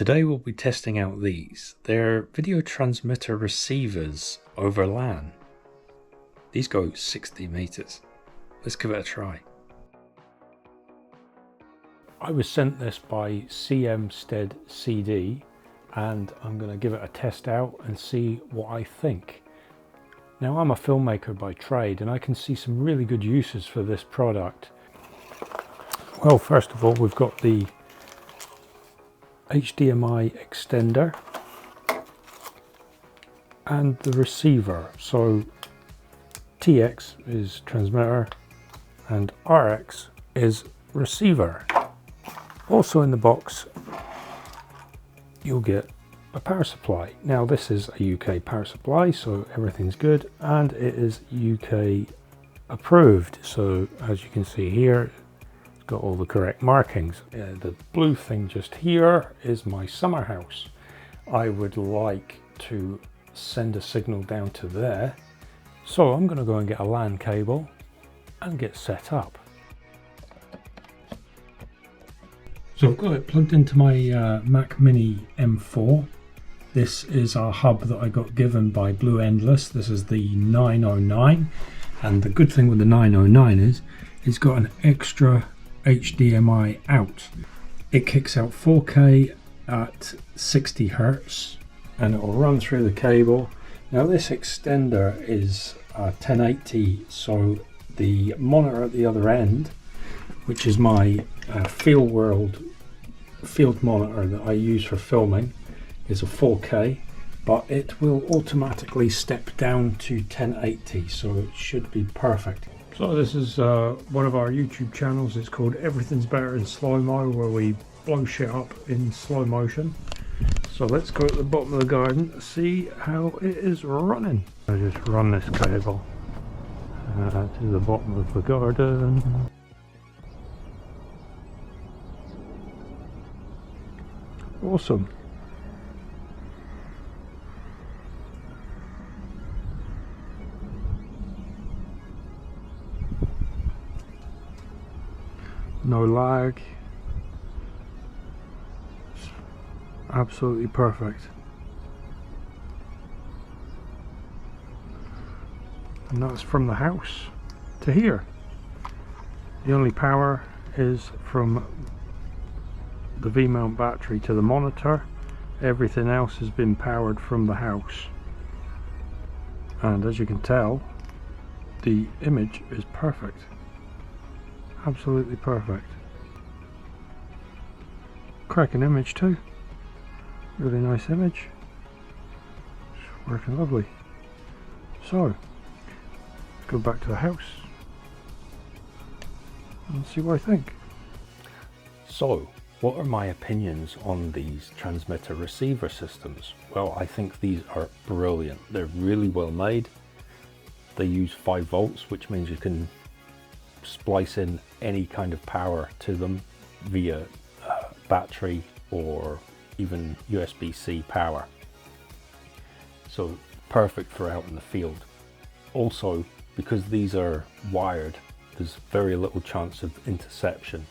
Today we'll be testing out these. They're video transmitter receivers over LAN. These go 60 meters. Let's give it a try. I was sent this by CMSTEDCD and I'm going to give it a test out and see what I think. Now, I'm a filmmaker by trade and I can see some really good uses for this product. Well, first of all, we've got the HDMI extender and the receiver. So TX is transmitter and RX is receiver. Also in the box you'll get a power supply. Now this is a UK power supply, so everything's good, and it is UK approved. So as you can see here, it's got all the correct markings. The blue thing just here is my summer house. I would like to send a signal down to there, so I'm going to go and get a LAN cable and get set up. So I've got it plugged into my Mac Mini M4. This is our hub that I got given by Blue Endless. This is the 909, and the good thing with the 909 is it's got an extra HDMI out. It kicks out 4K at 60 Hertz and it will run through the cable. Now this extender is 1080, so the monitor at the other end, which is my field monitor that I use for filming, is a 4K, but it will automatically step down to 1080, so it should be perfect. So this is one of our YouTube channels. It's called Everything's Better in Slow-Mo, where we blow shit up in slow motion. So let's go to the bottom of the garden to see how it is running. I just run this cable to the bottom of the garden. Awesome. No lag. It's absolutely perfect. And that's from the house to here. The only power is from the V-mount battery to the monitor. Everything else has been powered from the house, and as you can tell, the image is perfect. Absolutely perfect. Cracking image too. Really nice image. It's working lovely. So let's go back to the house and see what I think. So what are my opinions on these transmitter receiver systems? Well, I think these are brilliant. They're really well made. They use 5 volts, which means you can splice in any kind of power to them via battery or even USB-C power. So perfect for out in the field. Also, because these are wired, there's very little chance of interception.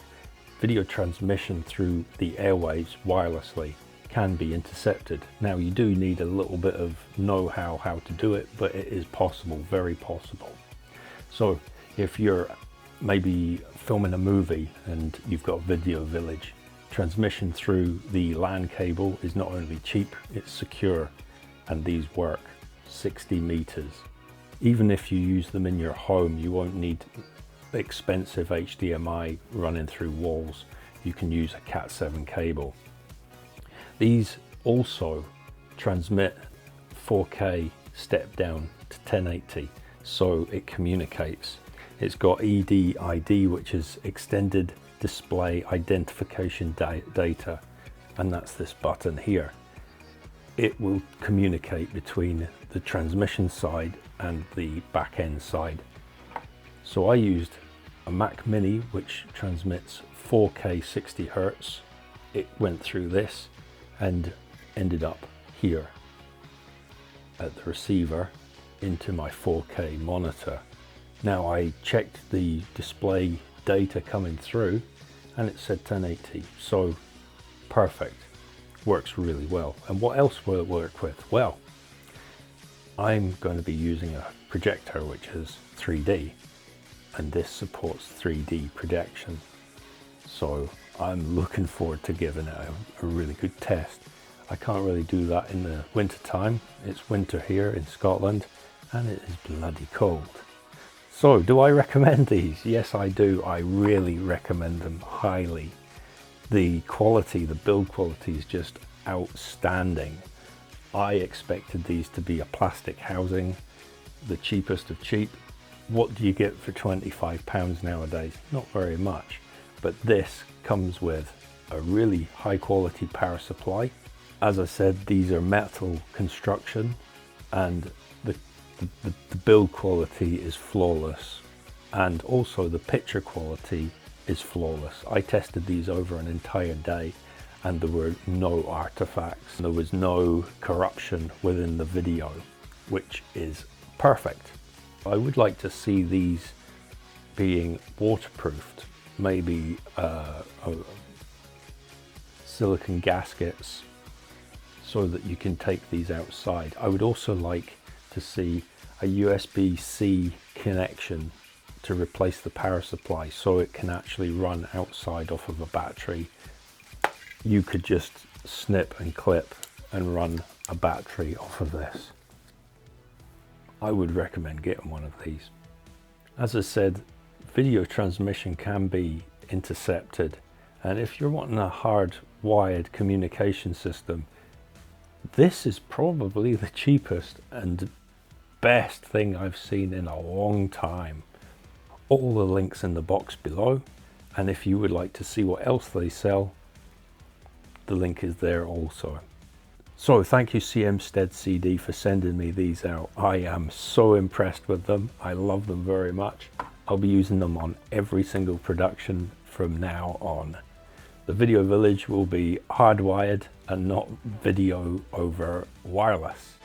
Video transmission through the airwaves wirelessly can be intercepted. Now you do need a little bit of know-how how to do it, but it is possible, very possible. So if you're maybe filming a movie and you've got a video village, transmission through the LAN cable is not only cheap, it's secure, and these work 60 meters. Even if you use them in your home, you won't need expensive HDMI running through walls. You can use a Cat7 cable. These also transmit 4K step down to 1080, so it communicates. It's got EDID, which is extended display identification data, and that's this button here. It will communicate between the transmission side and the back end side. So I used a Mac Mini which transmits 4K 60 Hertz. It went through this and ended up here at the receiver into my 4K monitor. Now I checked the display data coming through and it said 1080, so perfect. works really well. And what else will it work with? Well, I'm going to be using a projector which is 3D, and this supports 3D projection. So I'm looking forward to giving it a really good test. I can't really do that in the winter time. It's winter here in Scotland and it is bloody cold. So do I recommend these? Yes, I do. I really recommend them highly. The quality, the build quality is just outstanding. I expected these to be a plastic housing, the cheapest of cheap. What do you get for £25 nowadays? Not very much. But this comes with a really high quality power supply. As I said, these are metal construction and the build quality is flawless, and also the picture quality is flawless. I tested these over an entire day and there were no artifacts. There was no corruption within the video, which is perfect. I would like to see these being waterproofed, maybe silicone gaskets so that you can take these outside. I would also like to see a USB-C connection to replace the power supply so it can actually run outside off of a battery. You could just snip and clip and run a battery off of this. I would recommend getting one of these. As I said, video transmission can be intercepted, and if you're wanting a hard-wired communication system, this is probably the cheapest and best thing I've seen in a long time. All the links in the box below, and if you would like to see what else they sell, the link is there also. So thank you CMSTEDCD for sending me these out. I am so impressed with them. I love them very much. I'll be using them on every single production from now on. The Video Village will be hardwired and not video over wireless.